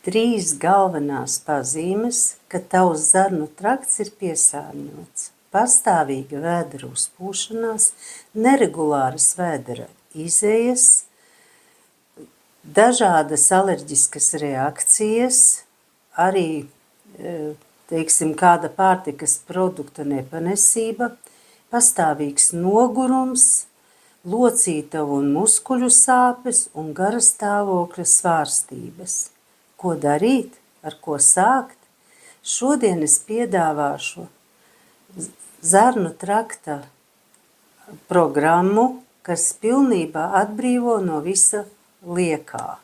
trīs galvenās pazīmes, ka tavs zarnu trakts ir piesārņots. Pastāvīga vēdera uzpūšanās, neregulāras vēdera izejas, dažādas alerģiskas reakcijas, arī, teiksim, kāda pārtikas produkta nepanesība, pastāvīgs nogurums, locītavu un muskuļu sāpes un gara stāvokļa svārstības. Ko darīt? Ar ko sākt? Šodien es piedāvāšu zarnu trakta programmu, kas pilnībā atbrīvo no visa liekā.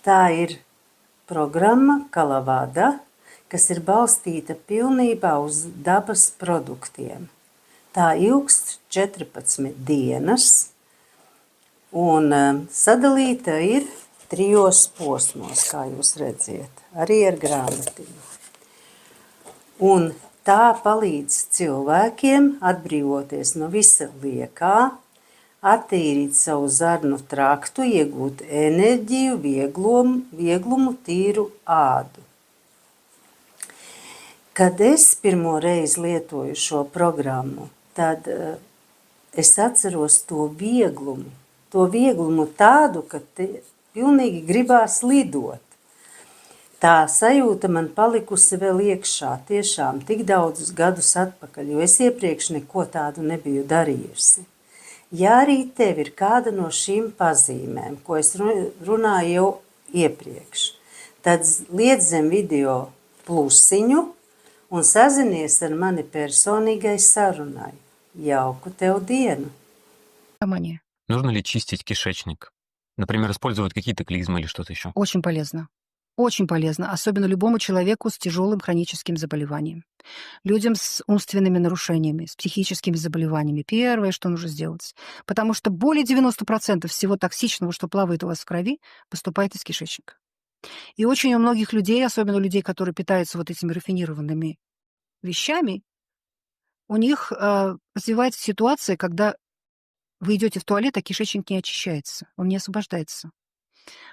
Tā ir programma Kalavada, kas ir balstīta pilnībā uz dabas produktiem. Tā ilgst 14 dienas un sadalīta ir 3 posmos, kā jūs redziet, arī ar grāmatiņu. Un tā palīdz cilvēkiem atbrīvoties no visa liekā, attīrīt savu zarnu traktu, iegūt enerģiju, vieglumu, tīru ādu. Kad es pirmo reizi lietoju šo programmu, tad es atceros to vieglumu tādu, ka pilnīgi gribās lidot. Tā sajūta man palikusi vēl iekšā tiešām tik daudzus gadus atpakaļ, jo es iepriekš neko tādu nebiju darījusi. Ja arī tev ir kāda no šīm pazīmēm, ko es runāju jau iepriekš, tad liec zem video plusiņu un sazinies ar mani personīgai sarunai. Jauku tev dienu! Нужно ли чистить кишечник? Например, использовать какие-то клизмы или что-то еще? Очень полезно. Очень полезно, особенно любому человеку с тяжелым хроническим заболеванием. Людям с умственными нарушениями, с психическими заболеваниями. Первое, что нужно сделать. Потому что более 90% всего токсичного, что плавает у вас в крови, поступает из кишечника. И очень у многих людей, особенно у людей, которые питаются вот этими рафинированными вещами, у них развивается ситуация, когда вы идете в туалет, а кишечник не очищается, он не освобождается.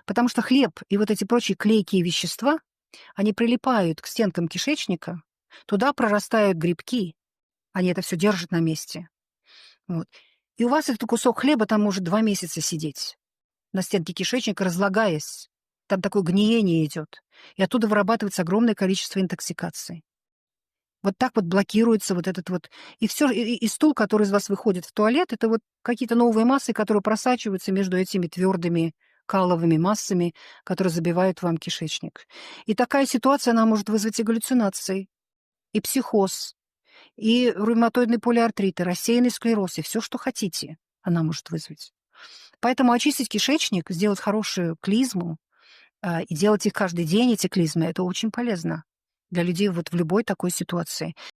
Потому что хлеб и вот эти прочие клейкие вещества, они прилипают к стенкам кишечника, туда прорастают грибки, они это все держат на месте. Вот. И у вас этот кусок хлеба там может 2 месяца сидеть на стенке кишечника, разлагаясь. Там такое гниение идет. И оттуда вырабатывается огромное количество интоксикаций. Вот так вот блокируется вот этот вот... И все, и стул, который из вас выходит в туалет, это вот какие-то новые массы, которые просачиваются между этими твердыми каловыми массами, которые забивают вам кишечник. И такая ситуация, она может вызвать и галлюцинации, и психоз, и ревматоидный полиартрит, и рассеянный склероз, и все, что хотите, она может вызвать. Поэтому очистить кишечник, сделать хорошую клизму, и делать их каждый день, эти клизмы, это очень полезно для людей вот в любой такой ситуации.